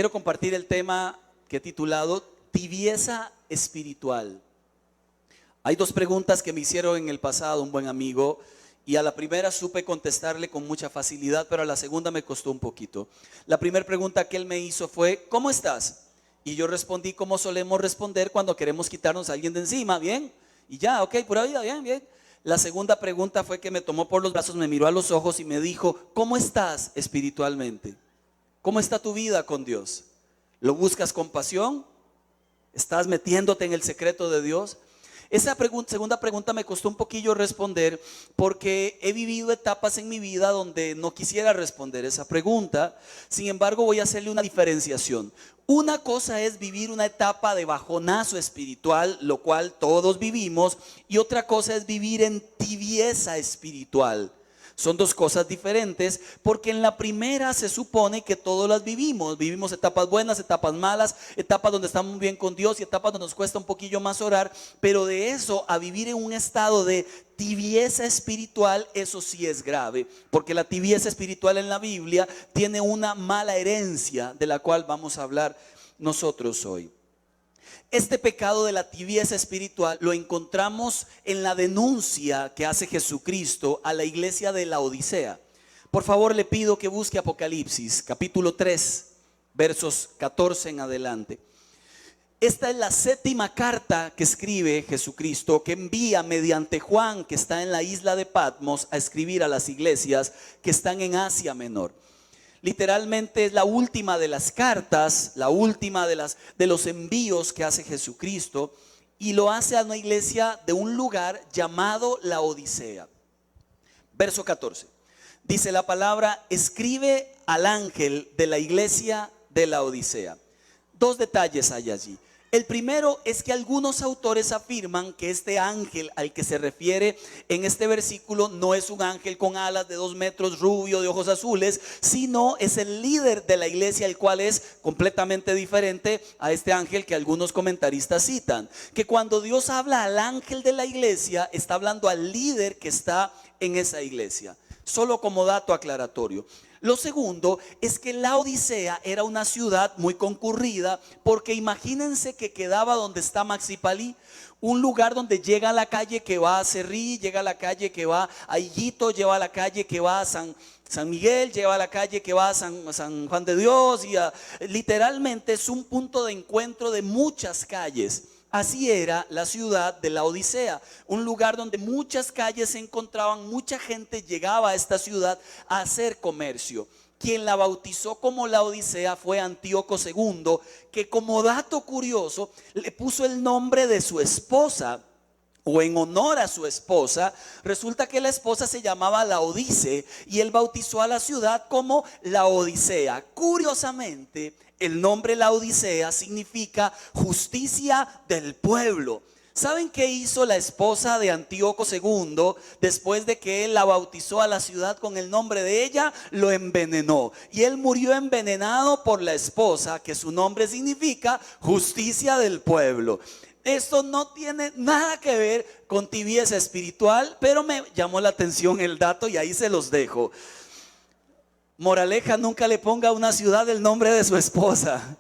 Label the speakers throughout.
Speaker 1: quiero compartir el tema que he titulado tibieza espiritual. Hay dos preguntas que me hicieron en el pasado un buen amigo, y a la primera supe contestarle con mucha facilidad, pero a la segunda me costó un poquito. La primera pregunta que él me hizo fue: ¿cómo estás? Y yo respondí como solemos responder cuando queremos quitarnos a alguien de encima: bien, y ya, ok, pura vida, bien, bien. La segunda pregunta fue que me tomó por los brazos, me miró a los ojos y me dijo: ¿cómo estás espiritualmente? ¿Cómo está tu vida con Dios? ¿Lo buscas con pasión? ¿Estás metiéndote en el secreto de Dios? Esa segunda pregunta me costó un poquillo responder, porque he vivido etapas en mi vida donde no quisiera responder esa pregunta. Sin embargo, voy a hacerle una diferenciación. Una cosa es vivir una etapa de bajonazo espiritual, lo cual todos vivimos, y otra cosa es vivir en tibieza espiritual. Son dos cosas diferentes, porque en la primera se supone que todos las vivimos. Vivimos etapas buenas, etapas malas, etapas donde estamos bien con Dios y etapas donde nos cuesta un poquillo más orar. Pero de eso a vivir en un estado de tibieza espiritual, eso sí es grave, porque la tibieza espiritual en la Biblia tiene una mala herencia de la cual vamos a hablar nosotros hoy. Este pecado de la tibieza espiritual lo encontramos en la denuncia que hace Jesucristo a la iglesia de Laodicea. Por favor, le pido que busque Apocalipsis, capítulo 3, versos 14 en adelante. Esta es la séptima carta que escribe Jesucristo, que envía mediante Juan, que está en la isla de Patmos, a escribir a las iglesias que están en Asia Menor. Literalmente es la última de las cartas, la última de los envíos que hace Jesucristo, y lo hace a una iglesia de un lugar llamado Laodicea. Verso 14. Dice la palabra: escribe al ángel de la iglesia de Laodicea. Dos detalles hay allí. El primero es que algunos autores afirman que este ángel al que se refiere en este versículo no es un ángel con alas de 2 metros, rubio, de ojos azules, sino es el líder de la iglesia, el cual es completamente diferente a este ángel que algunos comentaristas citan. Que cuando Dios habla al ángel de la iglesia, está hablando al líder que está en esa iglesia. Solo como dato aclaratorio. Lo segundo es que Laodicea era una ciudad muy concurrida, porque imagínense que quedaba donde está Maxipalí, un lugar donde llega la calle que va a Cerrí, llega la calle que va a Higuito, lleva la calle que va a San Miguel, lleva la calle que va a San Juan de Dios, y literalmente es un punto de encuentro de muchas calles. Así era la ciudad de Laodicea, un lugar donde muchas calles se encontraban, mucha gente llegaba a esta ciudad a hacer comercio. Quien la bautizó como Laodicea fue Antíoco II, que como dato curioso le puso el nombre de su esposa, o en honor a su esposa. Resulta que la esposa se llamaba Laodice y él bautizó a la ciudad como Laodicea. Curiosamente, el nombre Laodicea significa justicia del pueblo. ¿Saben qué hizo la esposa de Antíoco II después de que él la bautizó a la ciudad con el nombre de ella? Lo envenenó, y él murió envenenado por la esposa, que su nombre significa justicia del pueblo. Esto no tiene nada que ver con tibieza espiritual, pero me llamó la atención el dato y ahí se los dejo. Moraleja: nunca le ponga a una ciudad el nombre de su esposa.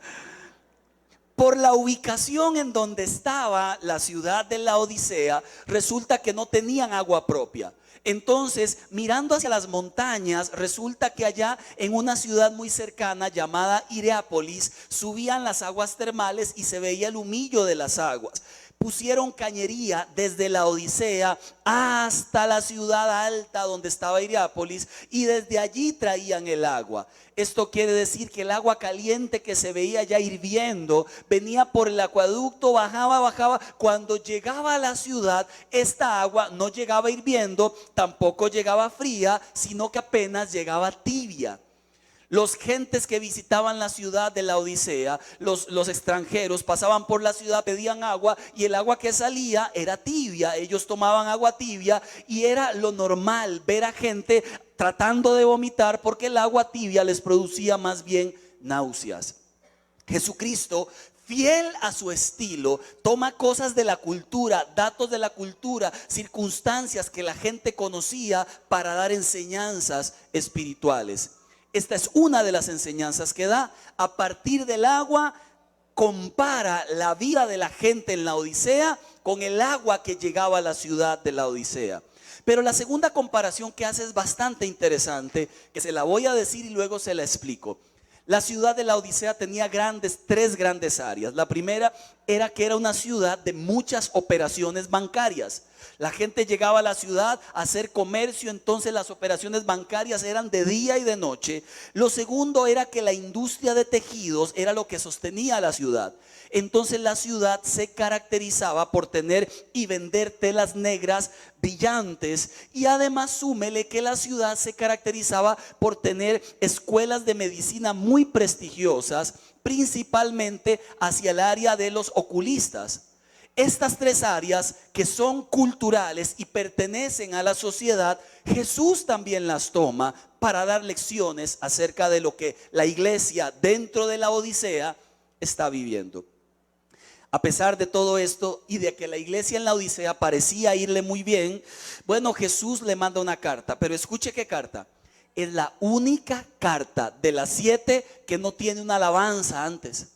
Speaker 1: Por la ubicación en donde estaba la ciudad de Laodicea, resulta que no tenían agua propia. Entonces, mirando hacia las montañas, resulta que allá en una ciudad muy cercana llamada Hierápolis subían las aguas termales y se veía el humillo de las aguas. Pusieron cañería desde Laodicea hasta la ciudad alta donde estaba Hierápolis, y desde allí traían el agua. Esto quiere decir que el agua caliente que se veía ya hirviendo venía por el acueducto, bajaba. Cuando llegaba a la ciudad, esta agua no llegaba hirviendo, tampoco llegaba fría, sino que apenas llegaba tibia. Los gentes que visitaban la ciudad de Laodicea, los extranjeros, pasaban por la ciudad, pedían agua, y el agua que salía era tibia. Ellos tomaban agua tibia y era lo normal ver a gente tratando de vomitar, porque el agua tibia les producía más bien náuseas. Jesucristo, fiel a su estilo, toma cosas de la cultura, datos de la cultura, circunstancias que la gente conocía para dar enseñanzas espirituales. Esta es una de las enseñanzas que da. A partir del agua, compara la vida de la gente en la Odisea con el agua que llegaba a la ciudad de la Odisea. Pero la segunda comparación que hace es bastante interesante, que se la voy a decir y luego se la explico. La ciudad de la Odisea tenía tres grandes áreas. La primera era que era una ciudad de muchas operaciones bancarias. La gente llegaba a la ciudad a hacer comercio, entonces las operaciones bancarias eran de día y de noche. Lo segundo era que la industria de tejidos era lo que sostenía a la ciudad. Entonces la ciudad se caracterizaba por tener y vender telas negras brillantes, y además súmele que la ciudad se caracterizaba por tener escuelas de medicina muy prestigiosas, principalmente hacia el área de los oculistas. Estas tres áreas que son culturales y pertenecen a la sociedad, Jesús también las toma para dar lecciones acerca de lo que la iglesia dentro de la Odisea está viviendo. A pesar de todo esto y de que la iglesia en la Odisea parecía irle muy bien, bueno, Jesús le manda una carta, pero escuche qué carta. Es la única carta de las 7 que no tiene una alabanza antes.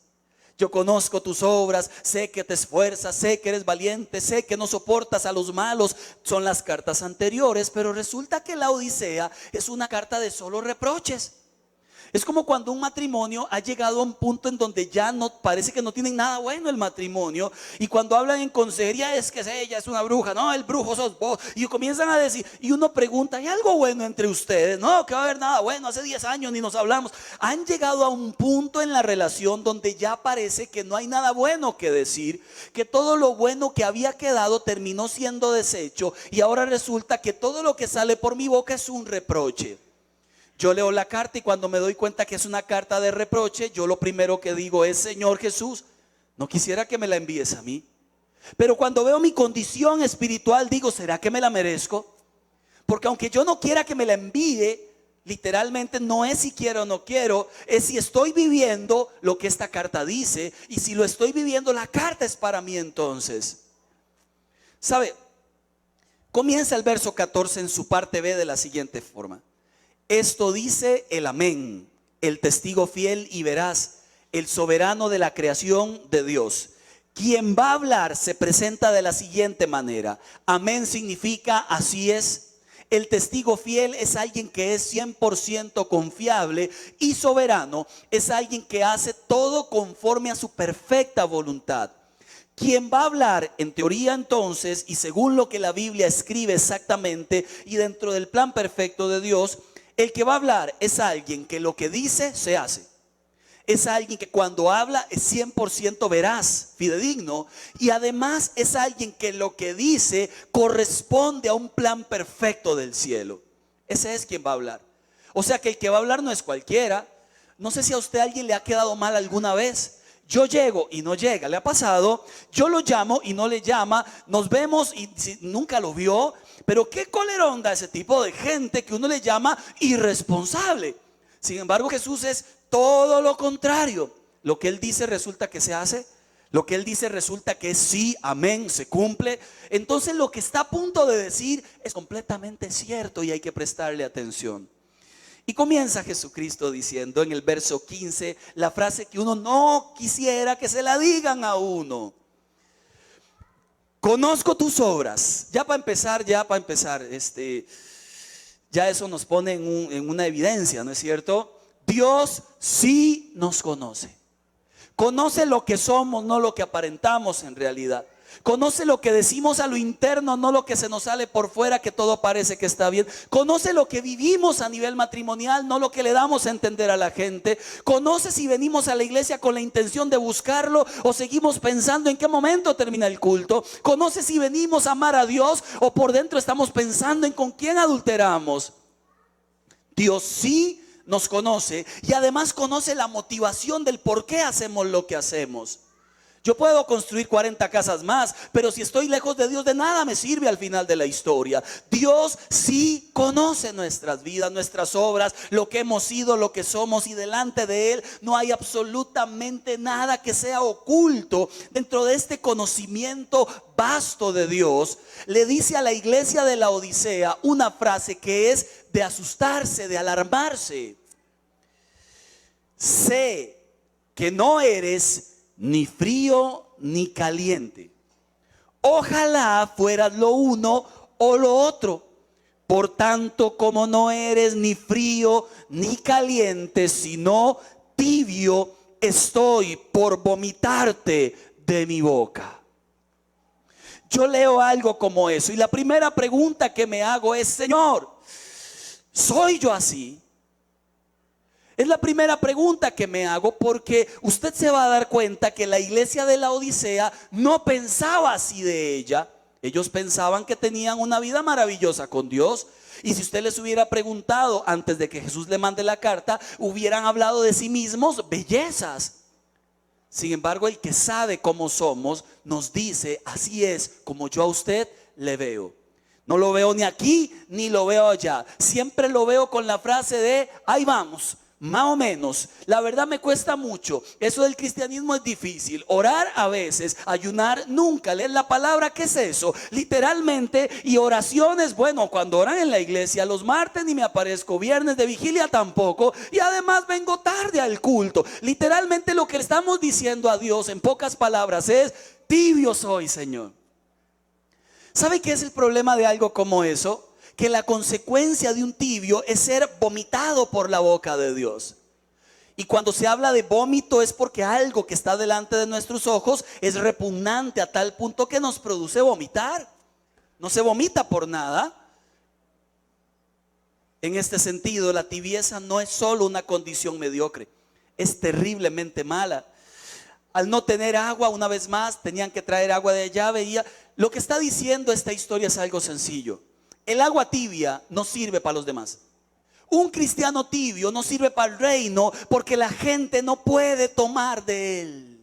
Speaker 1: Yo conozco tus obras, sé que te esfuerzas, sé que eres valiente, sé que no soportas a los malos. Son las cartas anteriores, pero resulta que la Odisea es una carta de solo reproches. Es como cuando un matrimonio ha llegado a un punto en donde ya no parece que no tienen nada bueno el matrimonio, y cuando hablan en consejería es que ella es una bruja, no, el brujo sos vos, y comienzan a decir, y uno pregunta, ¿hay algo bueno entre ustedes? No, que va a haber nada bueno, hace 10 años ni nos hablamos. Han llegado a un punto en la relación donde ya parece que no hay nada bueno que decir, que todo lo bueno que había quedado terminó siendo deshecho, y ahora resulta que todo lo que sale por mi boca es un reproche. Yo leo la carta y cuando me doy cuenta que es una carta de reproche, yo lo primero que digo es: Señor Jesús, no quisiera que me la envíes a mí. Pero cuando veo mi condición espiritual, digo: ¿será que me la merezco? Porque aunque yo no quiera que me la envíe, literalmente no es si quiero o no quiero, es si estoy viviendo lo que esta carta dice. Y si lo estoy viviendo, la carta es para mí entonces. ¿Sabe? Comienza el verso 14 en su parte B de la siguiente forma. Esto dice el amén, el testigo fiel y veraz, el soberano de la creación de Dios. Quien va a hablar se presenta de la siguiente manera. Amén significa así es. El testigo fiel es alguien que es 100% confiable, y soberano es alguien que hace todo conforme a su perfecta voluntad. Quien va a hablar, en teoría entonces, y según lo que la Biblia escribe exactamente y dentro del plan perfecto de Dios, el que va a hablar es alguien que lo que dice se hace. Es alguien que cuando habla es 100% veraz, fidedigno, y además es alguien que lo que dice corresponde a un plan perfecto del cielo. Ese es quien va a hablar. O sea que el que va a hablar no es cualquiera. No sé si a usted alguien le ha quedado mal alguna vez. Yo llego y no llega, ¿le ha pasado? Yo lo llamo y no le llama, nos vemos y nunca lo vio. Pero qué colerón da ese tipo de gente que uno le llama irresponsable. Sin embargo, Jesús es todo lo contrario. Lo que Él dice resulta que se hace. Lo que Él dice resulta que es sí, amén, se cumple. Entonces lo que está a punto de decir es completamente cierto y hay que prestarle atención. Y comienza Jesucristo diciendo en el verso 15 la frase que uno no quisiera que se la digan a uno. Conozco tus obras. Ya para empezar, ya eso nos pone en una evidencia, ¿no es cierto? Dios sí nos conoce. Conoce lo que somos, no lo que aparentamos en realidad. Conoce lo que decimos a lo interno, no lo que se nos sale por fuera, que todo parece que está bien. Conoce lo que vivimos a nivel matrimonial, no lo que le damos a entender a la gente. Conoce si venimos a la iglesia con la intención de buscarlo o seguimos pensando en qué momento termina el culto. Conoce si venimos a amar a Dios o por dentro estamos pensando en con quién adulteramos. Dios sí nos conoce y además conoce la motivación del por qué hacemos lo que hacemos. Yo puedo construir 40 casas más, pero si estoy lejos de Dios, de nada me sirve al final de la historia. Dios sí conoce nuestras vidas, nuestras obras, lo que hemos sido, lo que somos, y delante de Él no hay absolutamente nada que sea oculto. Dentro de este conocimiento vasto de Dios, le dice a la iglesia de la Odisea una frase que es de asustarse, de alarmarse. sé que no eres ni frío ni caliente. Ojalá fueras lo uno o lo otro. Por tanto, como no eres ni frío ni caliente, sino tibio, estoy por vomitarte de mi boca. Yo leo algo como eso y la primera pregunta que me hago es: Señor, ¿soy yo así? Es la primera pregunta que me hago, porque usted se va a dar cuenta que la iglesia de la Odisea no pensaba así de ella. Ellos pensaban que tenían una vida maravillosa con Dios. Y si usted les hubiera preguntado antes de que Jesús le mande la carta, hubieran hablado de sí mismos bellezas. Sin embargo, el que sabe cómo somos nos dice: así es como yo a usted le veo. No lo veo ni aquí ni lo veo allá. Siempre lo veo con la frase de: ahí vamos, más o menos. La verdad me cuesta mucho. Eso del cristianismo es difícil. Orar a veces, ayunar nunca. Leer la palabra, ¿qué es eso? Literalmente. Y oraciones, bueno, cuando oran en la iglesia los martes ni me aparezco, viernes de vigilia tampoco. Y además vengo tarde al culto. Literalmente lo que le estamos diciendo a Dios en pocas palabras es: tibio soy, Señor. ¿Sabe qué es el problema de algo como eso? Que la consecuencia de un tibio es ser vomitado por la boca de Dios. Y cuando se habla de vómito es porque algo que está delante de nuestros ojos es repugnante a tal punto que nos produce vomitar. No se vomita por nada. En este sentido, la tibieza no es solo una condición mediocre, es terriblemente mala. Al no tener agua, una vez más, tenían que traer agua de allá. Veía, lo que está diciendo esta historia es algo sencillo. El agua tibia no sirve para los demás. Un cristiano tibio no sirve para el reino, porque la gente no puede tomar de él.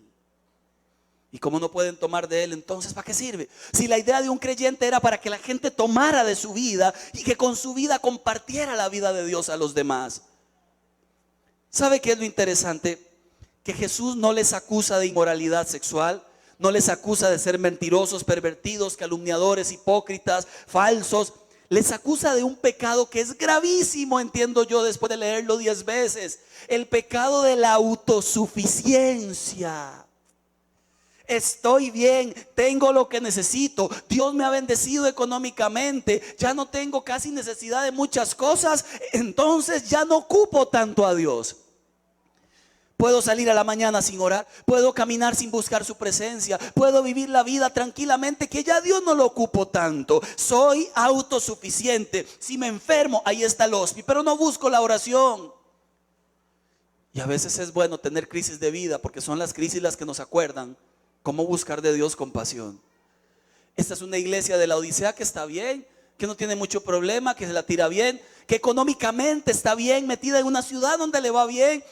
Speaker 1: Y como no pueden tomar de él, entonces ¿para qué sirve? Si la idea de un creyente era para que la gente tomara de su vida y que con su vida compartiera la vida de Dios a los demás. ¿Sabe qué es lo interesante? Que Jesús no les acusa de inmoralidad sexual, no les acusa de ser mentirosos, pervertidos, calumniadores, hipócritas, falsos. Les acusa de un pecado que es gravísimo, entiendo yo después de leerlo 10 veces. El pecado de la autosuficiencia. Estoy bien, tengo lo que necesito, Dios me ha bendecido económicamente, ya no tengo casi necesidad de muchas cosas, entonces ya no ocupo tanto a Dios. Puedo salir a la mañana sin orar, puedo caminar sin buscar su presencia, puedo vivir la vida tranquilamente, que ya Dios no lo ocupo tanto. Soy autosuficiente. Si me enfermo, ahí está el hospital, pero no busco la oración. Y a veces es bueno tener crisis de vida, porque son las crisis las que nos acuerdan cómo buscar de Dios compasión. Esta es una iglesia de la Odisea que está bien, que no tiene mucho problema, que se la tira bien, que económicamente está bien, metida en una ciudad donde le va bien.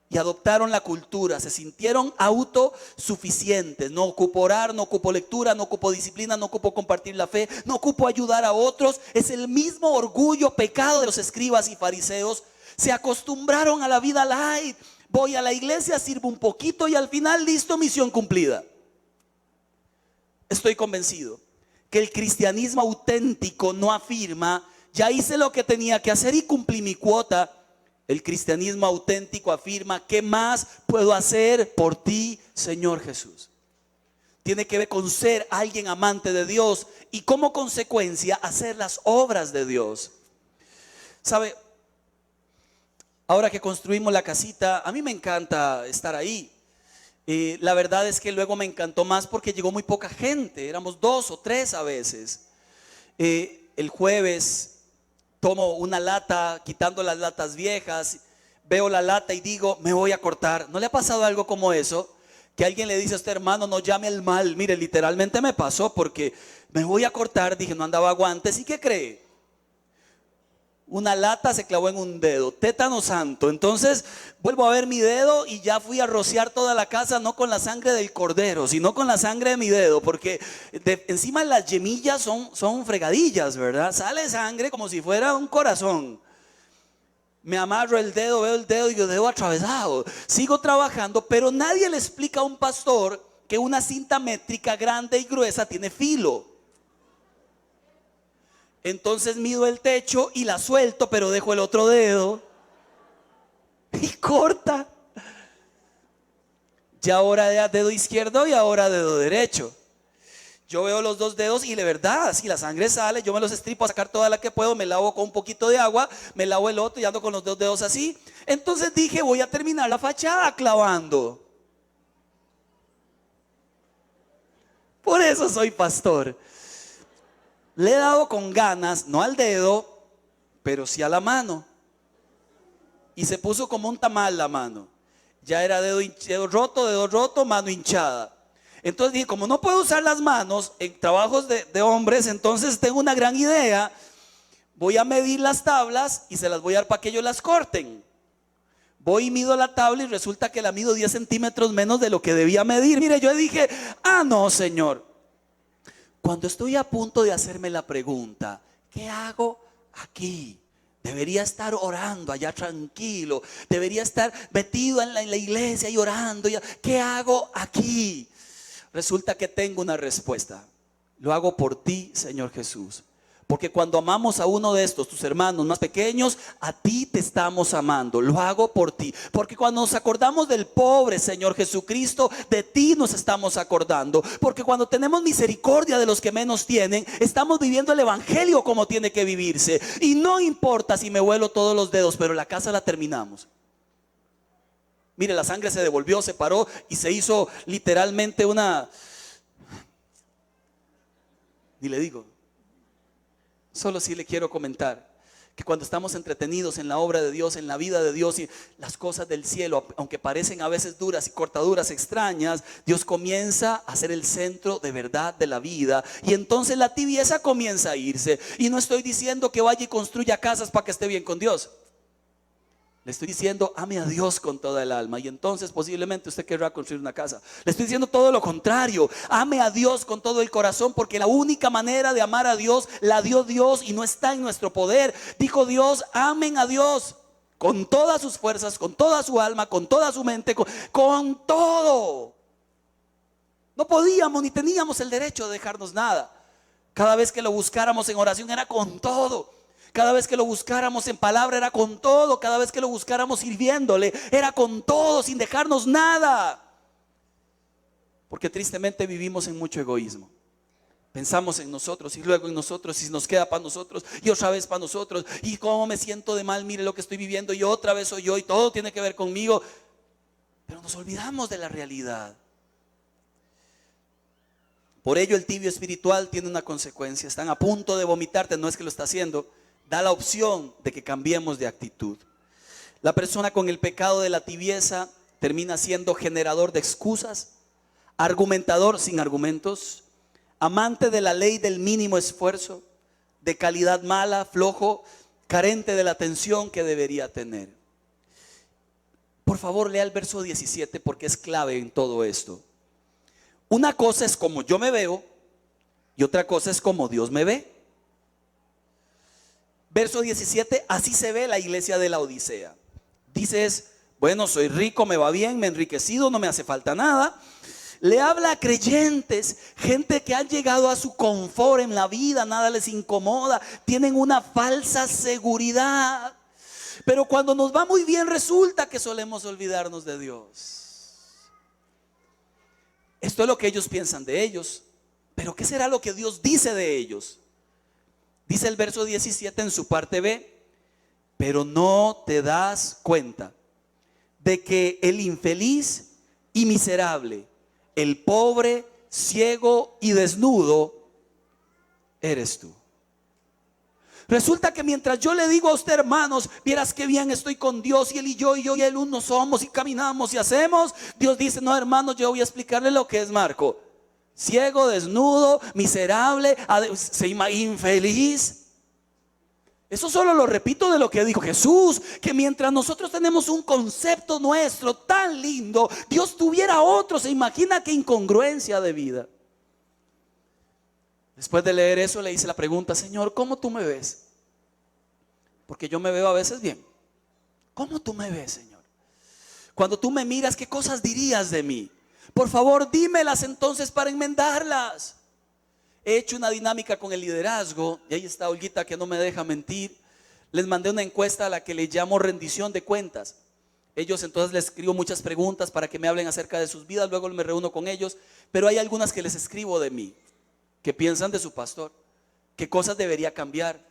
Speaker 1: Y adoptaron la cultura, se sintieron autosuficientes. No ocupo orar, no ocupo lectura, no ocupo disciplina, no ocupo compartir la fe, no ocupo ayudar a otros. Es el mismo orgullo, pecado de los escribas y fariseos. Se acostumbraron a la vida light. Voy a la iglesia, sirvo un poquito y al final listo, misión cumplida. Estoy convencido que el cristianismo auténtico no afirma: ya hice lo que tenía que hacer y cumplí mi cuota. El cristianismo auténtico afirma: ¿qué más puedo hacer por ti, Señor Jesús? Tiene que ver con ser alguien amante de Dios y como consecuencia hacer las obras de Dios. ¿Sabe? Ahora que construimos la casita, a mí me encanta estar ahí. La verdad es que luego me encantó más porque llegó muy poca gente, éramos 2 o 3 a veces. El jueves tomo una lata, quitando las latas viejas, veo la lata y digo: me voy a cortar. ¿No le ha pasado algo como eso? Que alguien le dice a usted: hermano, no llame al mal. Mire, literalmente me pasó, porque me voy a cortar, dije, no andaba guantes. ¿Y qué cree? Una lata se clavó en un dedo, tétano santo. Entonces vuelvo a ver mi dedo y ya fui a rociar toda la casa, no con la sangre del cordero, sino con la sangre de mi dedo, porque encima las yemillas son fregadillas, ¿verdad? Sale sangre como si fuera un corazón. Me amarro el dedo, veo el dedo y yo dedo atravesado. Sigo trabajando, pero nadie le explica a un pastor que una cinta métrica grande y gruesa tiene filo. Entonces mido el techo y la suelto, pero dejo el otro dedo y corta. Ya ahora era dedo izquierdo y ahora dedo derecho. Yo veo los dos dedos y de verdad, si la sangre sale, yo me los estripo a sacar toda la que puedo, me lavo con un poquito de agua, me lavo el otro y ando con los dos dedos así. Entonces dije, voy a terminar la fachada clavando. Por eso soy pastor. Le he dado con ganas, no al dedo, pero sí a la mano. Y se puso como un tamal la mano. Ya era dedo roto, mano hinchada. Entonces dije, como no puedo usar las manos en trabajos de hombres, entonces tengo una gran idea. Voy a medir las tablas y se las voy a dar para que ellos las corten. Voy y mido la tabla y resulta que la mido 10 centímetros menos de lo que debía medir. Mire, yo dije, no, Señor. Cuando estoy a punto de hacerme la pregunta, ¿qué hago aquí? Debería estar orando allá tranquilo. Debería estar metido en la iglesia y orando. ¿Qué hago aquí? Resulta que tengo una respuesta. Lo hago por ti, Señor Jesús. Porque cuando amamos a uno de estos, tus hermanos más pequeños, a ti te estamos amando. Lo hago por ti. Porque cuando nos acordamos del pobre, Señor Jesucristo, de ti nos estamos acordando. Porque cuando tenemos misericordia de los que menos tienen, estamos viviendo el evangelio como tiene que vivirse. Y no importa si me huelo todos los dedos, pero la casa la terminamos. Mire, la sangre se devolvió, se paró y se hizo literalmente una... Ni le digo. Solo sí le quiero comentar que cuando estamos entretenidos en la obra de Dios, en la vida de Dios y las cosas del cielo, aunque parecen a veces duras y cortaduras extrañas, Dios comienza a ser el centro de verdad de la vida. Y entonces la tibieza comienza a irse. Y no estoy diciendo que vaya y construya casas para que esté bien con Dios. Le estoy diciendo, ame a Dios con toda el alma. Y entonces posiblemente usted querrá construir una casa. Le estoy diciendo todo lo contrario. Ame a Dios con todo el corazón. Porque la única manera de amar a Dios la dio Dios y no está en nuestro poder. Dijo Dios, amen a Dios con todas sus fuerzas, con toda su alma, con toda su mente, con todo. No podíamos ni teníamos el derecho de dejarnos nada. Cada vez que lo buscáramos en oración era con todo. Cada vez que lo buscáramos en palabra era con todo. Cada vez que lo buscáramos sirviéndole era con todo, sin dejarnos nada. Porque tristemente vivimos en mucho egoísmo. Pensamos en nosotros y luego en nosotros y nos queda para nosotros y otra vez para nosotros. Y cómo me siento de mal, mire lo que estoy viviendo y otra vez soy yo y todo tiene que ver conmigo. Pero nos olvidamos de la realidad. Por ello el tibio espiritual tiene una consecuencia. Están a punto de vomitarte, no es que lo está haciendo. Da la opción de que cambiemos de actitud. La persona con el pecado de la tibieza termina siendo generador de excusas, argumentador sin argumentos, amante de la ley del mínimo esfuerzo, de calidad mala, flojo, carente de la atención que debería tener. Por favor, lea el verso 17 porque es clave en todo esto. Una cosa es como yo me veo y otra cosa es como Dios me ve. Verso 17, así se ve la iglesia de la Odisea. Dices, bueno, soy rico, me va bien, me he enriquecido, no me hace falta nada. Le habla a creyentes, gente que han llegado a su confort en la vida, nada les incomoda, tienen una falsa seguridad. Pero cuando nos va muy bien resulta que solemos olvidarnos de Dios. Esto es lo que ellos piensan de ellos. Pero ¿qué será lo que Dios dice de ellos? Dice el verso 17 en su parte B, pero no te das cuenta de que el infeliz y miserable, el pobre, ciego y desnudo, eres tú. Resulta que mientras yo le digo a usted, hermanos, vieras qué bien estoy con Dios y él y él uno somos y caminamos y hacemos, Dios dice, no, hermanos, yo voy a explicarle lo que es Marco. Ciego, desnudo, miserable, infeliz. Eso solo lo repito de lo que dijo Jesús, que mientras nosotros tenemos un concepto nuestro tan lindo, Dios tuviera otro. Se imagina qué incongruencia de vida. Después de leer eso le hice la pregunta, Señor, ¿cómo tú me ves? Porque yo me veo a veces bien. ¿Cómo tú me ves, Señor? Cuando tú me miras, ¿qué cosas dirías de mí? Por favor, dímelas entonces para enmendarlas. He hecho una dinámica con el liderazgo y ahí está Olguita que no me deja mentir. Les mandé una encuesta a la que le llamo rendición de cuentas. Ellos entonces les escribo muchas preguntas para que me hablen acerca de sus vidas, luego me reúno con ellos, pero hay algunas que les escribo de mí, que piensan de su pastor, qué cosas debería cambiar,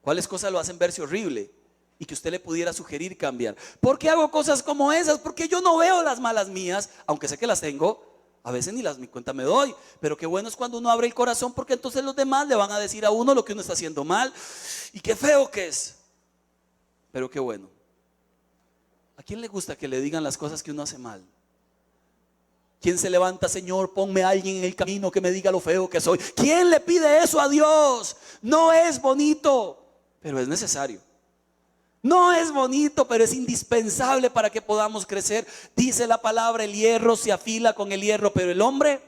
Speaker 1: cuáles cosas lo hacen verse horrible y que usted le pudiera sugerir cambiar. ¿Por qué hago cosas como esas? Porque yo no veo las malas mías, aunque sé que las tengo, a veces ni cuenta me doy, pero qué bueno es cuando uno abre el corazón, porque entonces los demás le van a decir a uno lo que uno está haciendo mal y qué feo que es, pero qué bueno. ¿A quién le gusta que le digan las cosas que uno hace mal? ¿Quién se levanta, Señor, ponme a alguien en el camino que me diga lo feo que soy? ¿Quién le pide eso a Dios? No es bonito, pero es necesario. No es bonito, pero es indispensable para que podamos crecer. Dice la palabra, el hierro se afila con el hierro, pero el hombre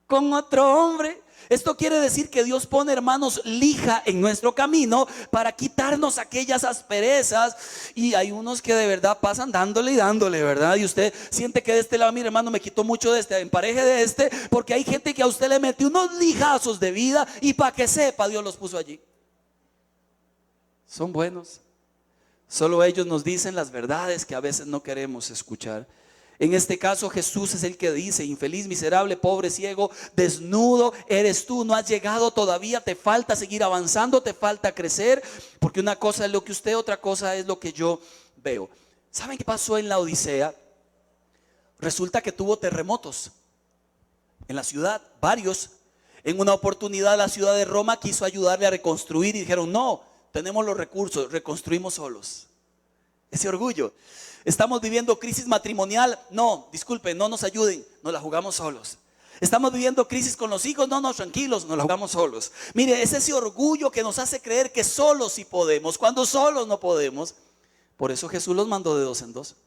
Speaker 1: con otro hombre. Esto quiere decir que Dios pone, hermanos, lija en nuestro camino para quitarnos aquellas asperezas. Y hay unos que de verdad pasan dándole y dándole, ¿verdad? Y usted siente que de este lado, mire, hermano, me quitó mucho de este, empareje de este, porque hay gente que a usted le metió unos lijazos de vida y para que sepa, Dios los puso allí. Son buenos. Solo ellos nos dicen las verdades que a veces no queremos escuchar. En este caso Jesús es el que dice: infeliz, miserable, pobre, ciego, desnudo eres tú, no has llegado todavía, te falta seguir avanzando, te falta crecer, porque una cosa es lo que usted, otra cosa es lo que yo veo. ¿Saben qué pasó en la Odisea? Resulta que tuvo terremotos en la ciudad, varios. En una oportunidad la ciudad de Roma quiso ayudarle a reconstruir y dijeron: no, tenemos los recursos, reconstruimos solos. Ese orgullo. Estamos viviendo crisis matrimonial, no, disculpen, no nos ayuden, nos la jugamos solos. Estamos viviendo crisis con los hijos, no, tranquilos, nos la jugamos solos. Mire, es ese orgullo que nos hace creer que solos sí podemos, cuando solos no podemos. Por eso Jesús los mandó de dos en dos.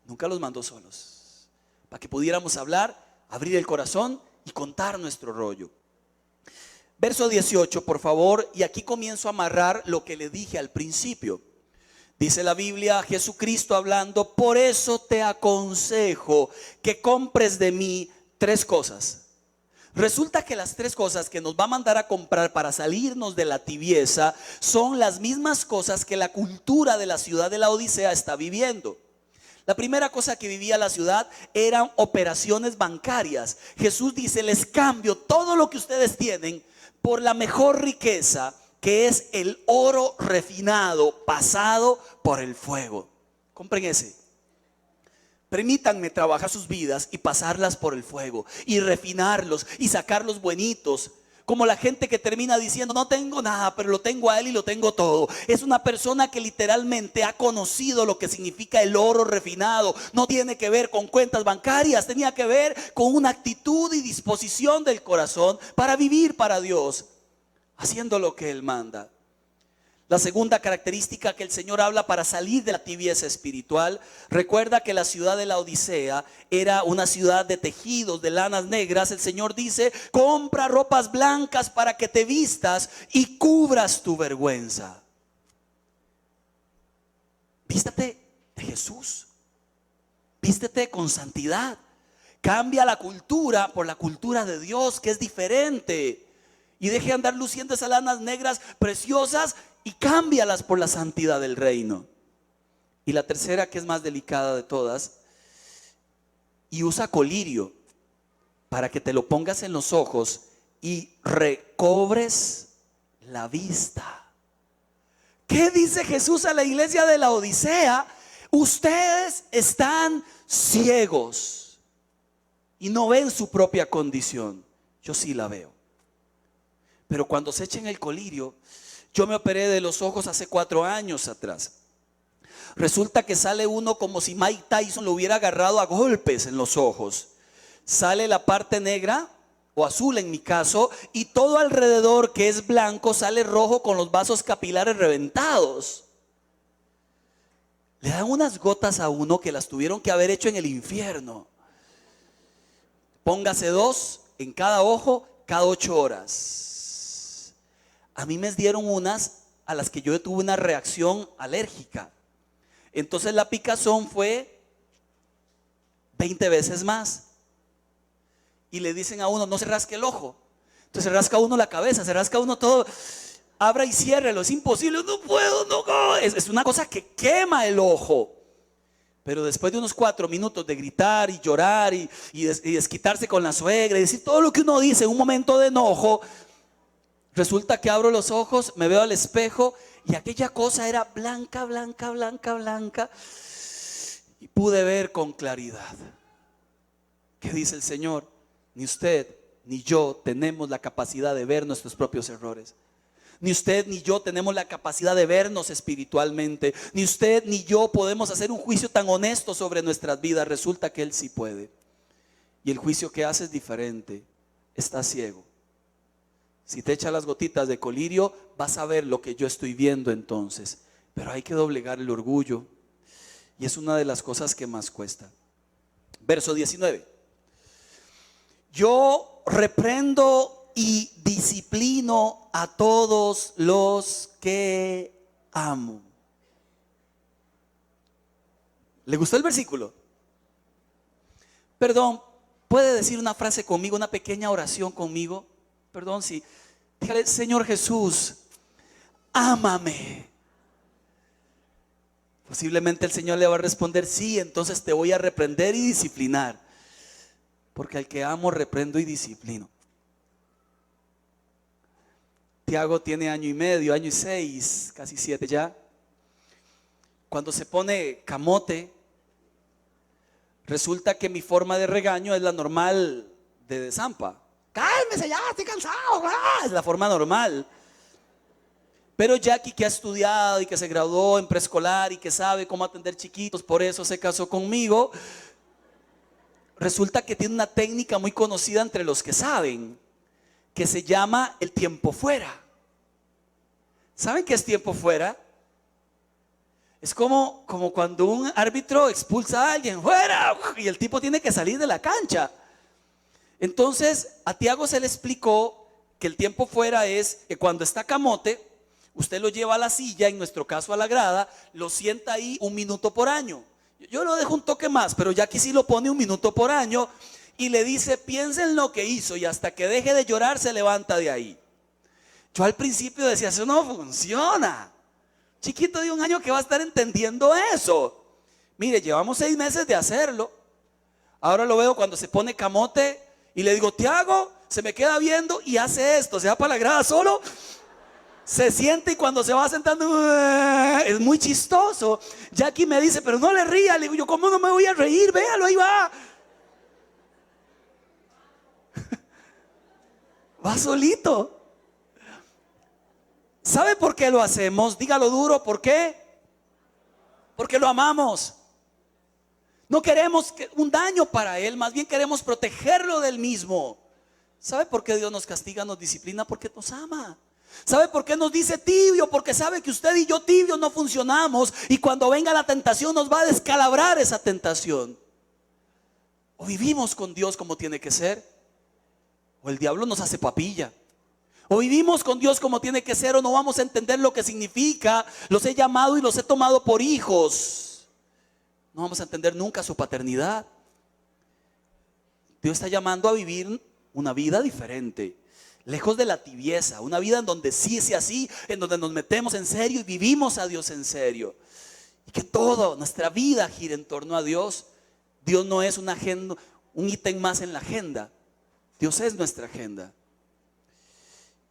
Speaker 1: Nunca los mandó solos, para que pudiéramos hablar, abrir el corazón y contar nuestro rollo. Verso 18, por favor, y aquí comienzo a amarrar lo que le dije al principio. Dice la Biblia, Jesucristo hablando: por eso te aconsejo que compres de mí 3 cosas. Resulta que las 3 cosas que nos va a mandar a comprar para salirnos de la tibieza son las mismas cosas que la cultura de la ciudad de la Odisea está viviendo. La primera cosa que vivía la ciudad eran operaciones bancarias. Jesús dice: les cambio todo lo que ustedes tienen por la mejor riqueza, que es el oro refinado, pasado por el fuego. Compren ese. Permítanme trabajar sus vidas y pasarlas por el fuego y refinarlos y sacarlos buenitos. Como la gente que termina diciendo: no tengo nada, pero lo tengo a él y lo tengo todo. Es una persona que literalmente ha conocido lo que significa el oro refinado. No tiene que ver con cuentas bancarias, tenía que ver con una actitud y disposición del corazón para vivir para Dios, haciendo lo que Él manda. La segunda característica que el Señor habla para salir de la tibieza espiritual: recuerda que la ciudad de la Odisea era una ciudad de tejidos, de lanas negras. El Señor dice: compra ropas blancas para que te vistas y cubras tu vergüenza. Vístate de Jesús, vístete con santidad. Cambia la cultura por la cultura de Dios, que es diferente. Y deje de andar luciendo esas lanas negras preciosas y cámbialas por la santidad del reino. Y la tercera, que es más delicada de todas: y usa colirio para que te lo pongas en los ojos y recobres la vista. ¿Qué dice Jesús a la iglesia de la Odisea? Ustedes están ciegos y no ven su propia condición. Yo sí la veo. Pero cuando se echen el colirio, yo me operé de los ojos hace 4 años atrás. Resulta que sale uno como si Mike Tyson lo hubiera agarrado a golpes en los ojos. Sale la parte negra o azul en mi caso, y todo alrededor, que es blanco, sale rojo con los vasos capilares reventados. Le dan unas gotas a uno que las tuvieron que haber hecho en el infierno. Póngase 2 en cada ojo cada 8 horas. A mí me dieron unas a las que yo tuve una reacción alérgica. Entonces la picazón fue 20 veces más. Y le dicen a uno: no se rasque el ojo. Entonces se rasca uno la cabeza, se rasca uno todo. Abra y ciérrelo, es imposible, no puedo, no. Es una cosa que quema el ojo. Pero después de unos 4 minutos de gritar y llorar y desquitarse con la suegra y decir todo lo que uno dice en un momento de enojo, resulta que abro los ojos, me veo al espejo y aquella cosa era blanca, blanca, blanca, blanca. Y pude ver con claridad. ¿Qué dice el Señor? Ni usted ni yo tenemos la capacidad de ver nuestros propios errores. Ni usted ni yo tenemos la capacidad de vernos espiritualmente. Ni usted ni yo podemos hacer un juicio tan honesto sobre nuestras vidas. Resulta que Él sí puede. Y el juicio que hace es diferente. Está ciego. Si te echa las gotitas de colirio, vas a ver lo que yo estoy viendo entonces. Pero hay que doblegar el orgullo. Y es una de las cosas que más cuesta. Verso 19. Yo reprendo y disciplino a todos los que amo. ¿Le gustó el versículo? Perdón, ¿puede decir una frase conmigo, una pequeña oración conmigo? Perdón, sí. Dígale: Señor Jesús, ámame. Posiblemente el Señor le va a responder: sí, entonces te voy a reprender y disciplinar. Porque al que amo reprendo y disciplino. Tiago tiene 1 año y medio, 1 año y 6, casi 7 ya. Cuando se pone camote, resulta que mi forma de regaño es la normal de Zampa. Cálmese ya, estoy cansado. Es la forma normal. Pero Jackie, que ha estudiado y que se graduó en preescolar y que sabe cómo atender chiquitos, por eso se casó conmigo, resulta que tiene una técnica muy conocida entre los que saben, que se llama el tiempo fuera. ¿Saben qué es tiempo fuera? Es como cuando un árbitro expulsa a alguien, ¡fuera! Y el tipo tiene que salir de la cancha. Entonces a Tiago se le explicó que el tiempo fuera es que cuando está camote, usted lo lleva a la silla, en nuestro caso a la grada, lo sienta ahí 1 minuto por año. Yo lo dejo un toque más, pero ya aquí sí lo pone 1 minuto por año y le dice: piensa en lo que hizo y hasta que deje de llorar se levanta de ahí. Yo al principio decía: eso no funciona. Chiquito de 1 año que va a estar entendiendo eso. Mire, llevamos 6 meses de hacerlo. Ahora lo veo cuando se pone camote y le digo: Tiago, se me queda viendo y hace esto, se va para la grada solo, se siente y cuando se va sentando es muy chistoso. Jackie me dice: pero no le ría. Le digo yo: ¿cómo no me voy a reír? Véalo, ahí va. Va solito. ¿Sabe por qué lo hacemos? Dígalo duro, ¿por qué? Porque lo amamos. No queremos un daño para él, más bien queremos protegerlo del mismo. ¿Sabe por qué Dios nos castiga, nos disciplina? Porque nos ama. ¿Sabe por qué nos dice tibio? Porque sabe que usted y yo tibios no funcionamos y cuando venga la tentación nos va a descalabrar esa tentación. O vivimos con Dios como tiene que ser, o el diablo nos hace papilla. O vivimos con Dios como tiene que ser, o no vamos a entender lo que significa: los he llamado y los he tomado por hijos. No vamos a entender nunca su paternidad. Dios está llamando a vivir una vida diferente, lejos de la tibieza, una vida en donde sí sea así, en donde nos metemos en serio y vivimos a Dios en serio. Y que toda nuestra vida gire en torno a Dios. Dios no es una agenda, un ítem más en la agenda. Dios es nuestra agenda.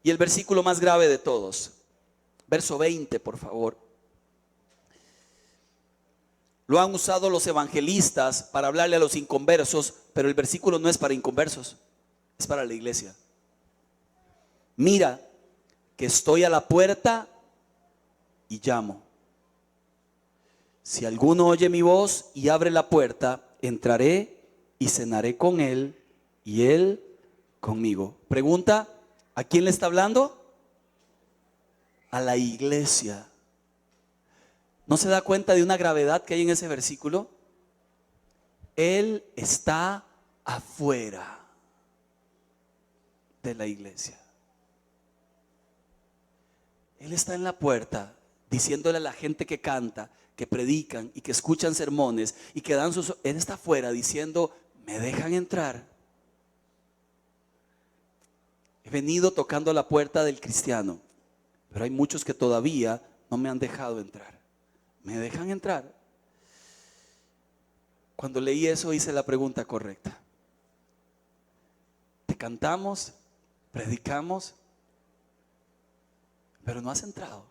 Speaker 1: Y el versículo más grave de todos, verso 20, por favor. Lo han usado los evangelistas para hablarle a los inconversos, pero el versículo no es para inconversos, es para la iglesia. Mira que estoy a la puerta y llamo. Si alguno oye mi voz y abre la puerta, entraré y cenaré con él y él conmigo. Pregunta: ¿a quién le está hablando? A la iglesia. ¿No se da cuenta de una gravedad que hay en ese versículo? Él está afuera de la iglesia. Él está en la puerta diciéndole a la gente que canta, que predican y que escuchan sermones y que dan sus... Él está afuera diciendo: ¿me dejan entrar? He venido tocando la puerta del cristiano, pero hay muchos que todavía no me han dejado entrar. ¿Me dejan entrar? Cuando leí eso hice la pregunta correcta. Te cantamos, predicamos, pero no has entrado.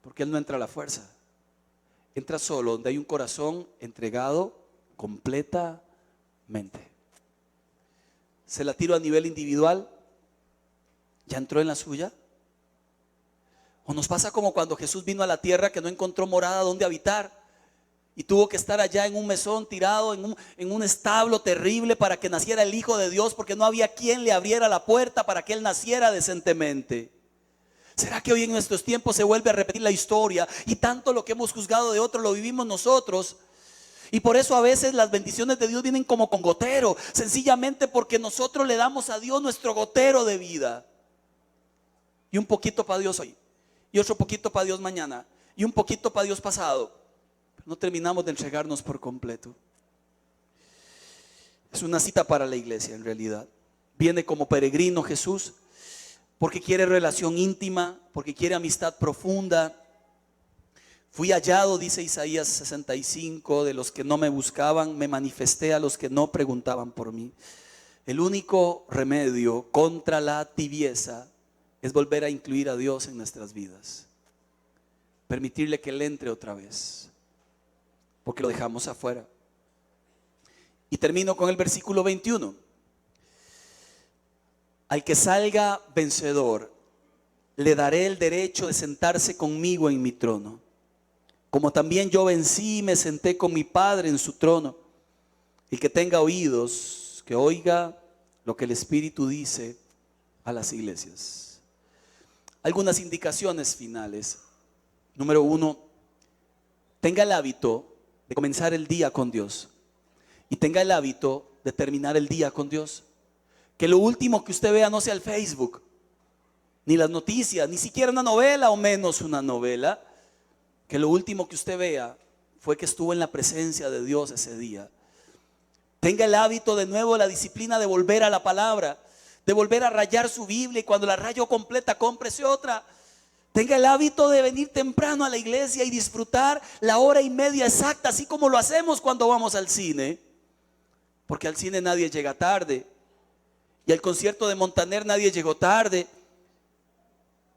Speaker 1: Porque Él no entra a la fuerza. Entra solo donde hay un corazón entregado completamente. Se la tiro a nivel individual. ¿Ya entró en la suya? O nos pasa como cuando Jesús vino a la tierra, que no encontró morada donde habitar y tuvo que estar allá en un mesón tirado, en un establo terrible, para que naciera el Hijo de Dios, porque no había quien le abriera la puerta para que Él naciera decentemente. ¿Será que hoy en nuestros tiempos se vuelve a repetir la historia y tanto lo que hemos juzgado de otros lo vivimos nosotros? Y por eso a veces las bendiciones de Dios vienen como con gotero, sencillamente porque nosotros le damos a Dios nuestro gotero de vida. Y un poquito para Dios hoy, y otro poquito para Dios mañana, y un poquito para Dios pasado. Pero no terminamos de entregarnos por completo. Es una cita para la iglesia en realidad. Viene como peregrino Jesús porque quiere relación íntima, porque quiere amistad profunda. Fui hallado, dice Isaías 65, de los que no me buscaban, me manifesté a los que no preguntaban por mí. El único remedio contra la tibieza es volver a incluir a Dios en nuestras vidas. Permitirle que Él entre otra vez, porque lo dejamos afuera. Y termino con el versículo 21. Al que salga vencedor, le daré el derecho de sentarse conmigo en mi trono, como también yo vencí y me senté con mi Padre en su trono. El que tenga oídos, que oiga lo que el Espíritu dice a las iglesias. Algunas indicaciones finales. Número 1, tenga el hábito de comenzar el día con Dios y tenga el hábito de terminar el día con Dios. Que lo último que usted vea no sea el Facebook, ni las noticias, ni siquiera una novela o menos una novela. Que lo último que usted vea fue que estuvo en la presencia de Dios ese día. Tenga el hábito de nuevo, la disciplina de volver a la palabra, de volver a rayar su Biblia, y cuando la rayo completa, cómprese otra. Tenga el hábito de venir temprano a la iglesia y disfrutar la hora y media exacta, así como lo hacemos cuando vamos al cine. Porque al cine nadie llega tarde, y al concierto de Montaner nadie llegó tarde.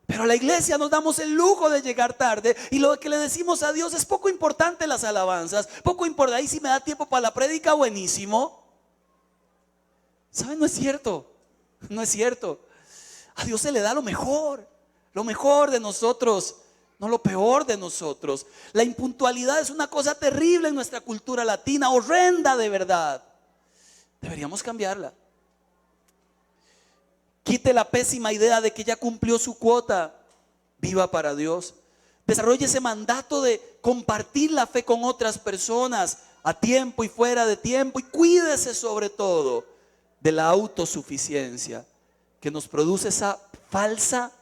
Speaker 1: Pero a la iglesia nos damos el lujo de llegar tarde, y lo que le decimos a Dios es poco importante. Las alabanzas, poco importante. Ahí si me da tiempo para la prédica, buenísimo. ¿Saben? No es cierto. No es cierto. A Dios se le da lo mejor de nosotros, no lo peor de nosotros. La impuntualidad es una cosa terrible en nuestra cultura latina, horrenda de verdad. Deberíamos cambiarla. Quite la pésima idea de que ya cumplió su cuota. Viva para Dios. Desarrolle ese mandato de compartir la fe con otras personas a tiempo y fuera de tiempo. Y cuídese sobre todo de la autosuficiencia que nos produce esa falsa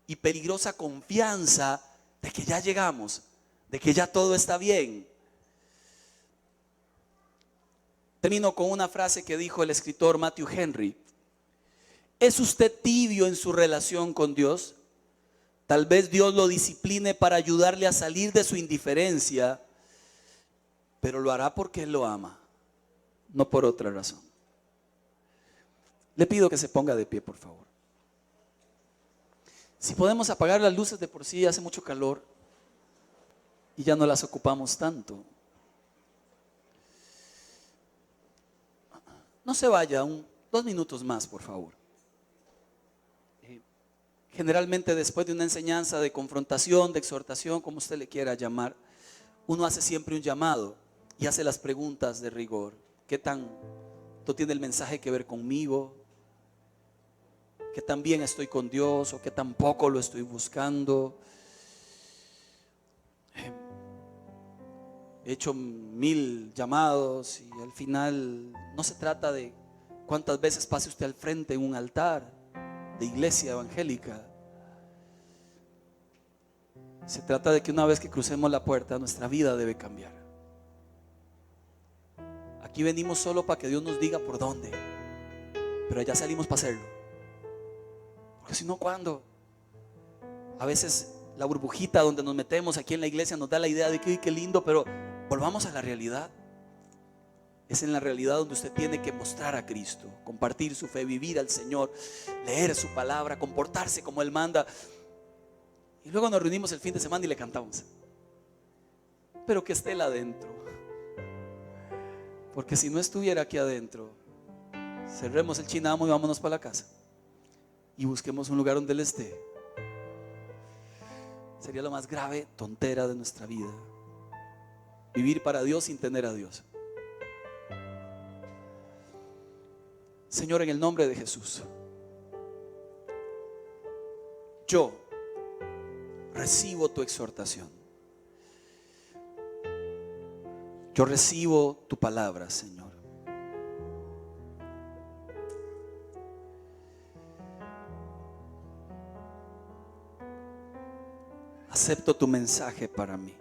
Speaker 1: y peligrosa confianza de que ya llegamos, de que ya todo está bien. Termino con una frase que dijo el escritor Matthew Henry. ¿Es usted tibio en su relación con Dios? Tal vez Dios lo discipline para ayudarle a salir de su indiferencia, pero lo hará porque Él lo ama, no por otra razón. Le pido que se ponga de pie, por favor. Si podemos apagar las luces, de por sí hace mucho calor y ya no las ocupamos tanto. No se vaya, 2 minutos más, por favor. Generalmente después de una enseñanza de confrontación, de exhortación, como usted le quiera llamar, uno hace siempre un llamado y hace las preguntas de rigor. ¿Qué tanto tiene el mensaje que ver conmigo? ¿Qué tan bien estoy con Dios o qué tan poco lo estoy buscando? He hecho 1000 llamados y al final no se trata de cuántas veces pase usted al frente en un altar de iglesia evangélica. Se trata de que una vez que crucemos la puerta, nuestra vida debe cambiar. Aquí venimos solo para que Dios nos diga por dónde, pero allá salimos para hacerlo. Porque si no, ¿cuándo? A veces la burbujita donde nos metemos aquí en la iglesia nos da la idea de que qué lindo, pero volvamos a la realidad. Es en la realidad donde usted tiene que mostrar a Cristo, compartir su fe, vivir al Señor, leer su palabra, comportarse como Él manda. Y luego nos reunimos el fin de semana y le cantamos. Pero que esté Él adentro. Porque si no estuviera aquí adentro, cerremos el chinamo y vámonos para la casa. Y busquemos un lugar donde Él esté. Sería la más grave tontera de nuestra vida. Vivir para Dios sin tener a Dios. Señor, en el nombre de Jesús, yo recibo tu exhortación. Yo recibo tu palabra, Señor. Acepto tu mensaje para mí.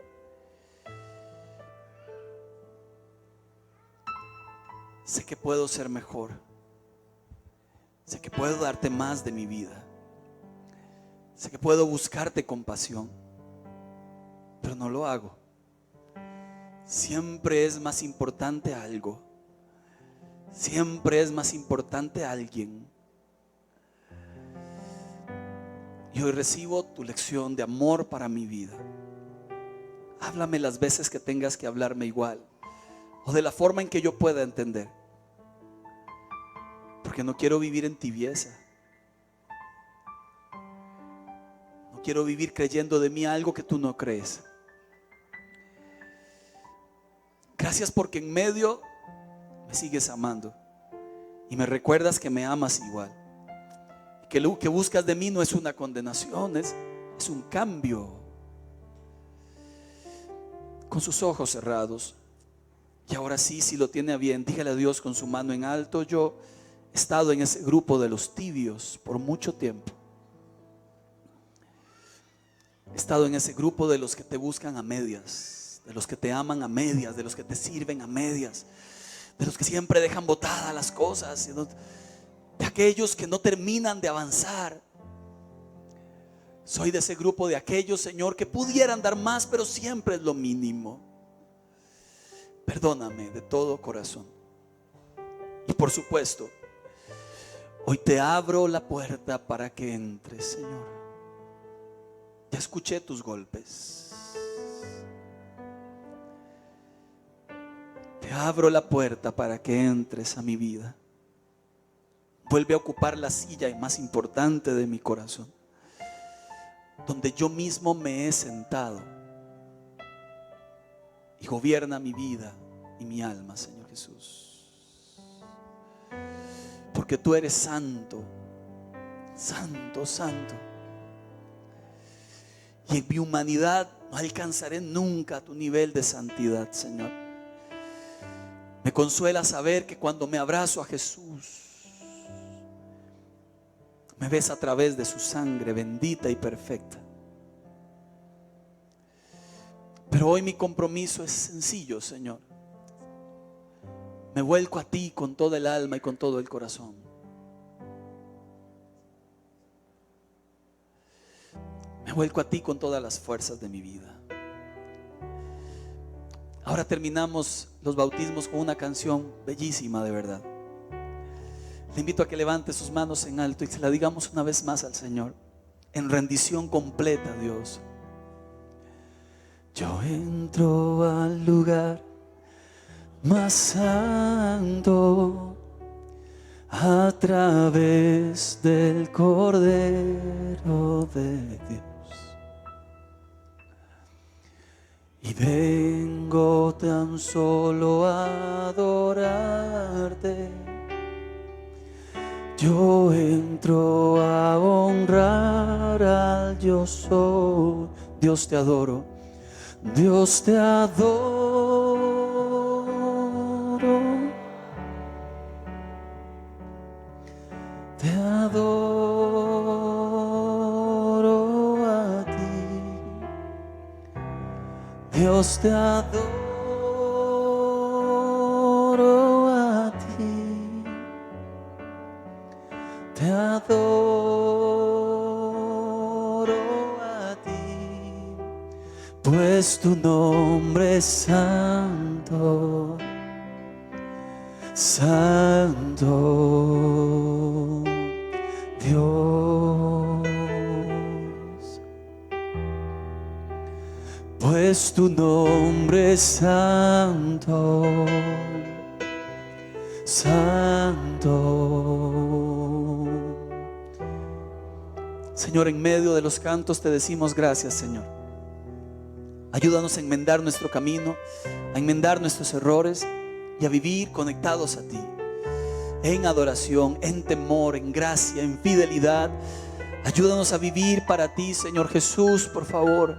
Speaker 1: Sé que puedo ser mejor. Sé que puedo darte más de mi vida. Sé que puedo buscarte con pasión, pero no lo hago. Siempre es más importante algo. Siempre es más importante alguien. Y hoy recibo tu lección de amor para mi vida. Háblame las veces que tengas que hablarme igual, o de la forma en que yo pueda entender. Porque no quiero vivir en tibieza. No quiero vivir creyendo de mí algo que tú no crees. Gracias porque en medio me sigues amando y me recuerdas que me amas igual. Que lo que buscas de mí no es una condenación, es un cambio. Con sus ojos cerrados, y ahora sí, si lo tiene a bien, dígale a Dios con su mano en alto: yo he estado en ese grupo de los tibios por mucho tiempo. He estado en ese grupo de los que te buscan a medias, de los que te aman a medias, de los que te sirven a medias, de los que siempre dejan botadas las cosas, de aquellos que no terminan de avanzar. Soy de ese grupo de aquellos, Señor, que pudieran dar más, pero siempre es lo mínimo. Perdóname de todo corazón. Y por supuesto, hoy te abro la puerta para que entres, Señor. Ya escuché tus golpes. Te abro la puerta para que entres a mi vida. Vuelve a ocupar la silla más importante de mi corazón, donde yo mismo me he sentado, y gobierna mi vida y mi alma, Señor Jesús. Porque tú eres santo, santo, santo. Y en mi humanidad no alcanzaré nunca tu nivel de santidad, Señor. Me consuela saber que cuando me abrazo a Jesús, me ves a través de su sangre bendita y perfecta. Pero hoy mi compromiso es sencillo, Señor. Me vuelco a ti con toda el alma y con todo el corazón. Me vuelco a ti con todas las fuerzas de mi vida. Ahora terminamos los bautismos con una canción bellísima, de verdad. Le invito a que levante sus manos en alto y se la digamos una vez más al Señor, en rendición completa a Dios. Yo entro al lugar más santo a través del Cordero de Dios, y vengo tan solo a adorarte. Yo entro a honrar al yo soy. Dios te adoro, Dios te adoro, te adoro a ti. Dios te adoro a ti. Te adoro a ti. pues tu nombre es santo, santo Dios, pues tu nombre es santo, santo. Señor, en medio de los cantos te decimos gracias, Señor. Ayúdanos a enmendar nuestro camino, a enmendar nuestros errores y a vivir conectados a ti, en adoración, en temor, en gracia, en fidelidad. Ayúdanos a vivir para ti, Señor Jesús, por favor.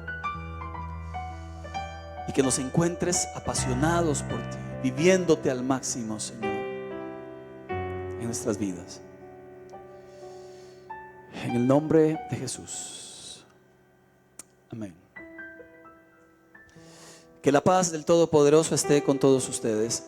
Speaker 1: Y que nos encuentres apasionados por ti, viviéndote al máximo, Señor, en nuestras vidas. En el nombre de Jesús. Amén. Que la paz del Todopoderoso esté con todos ustedes.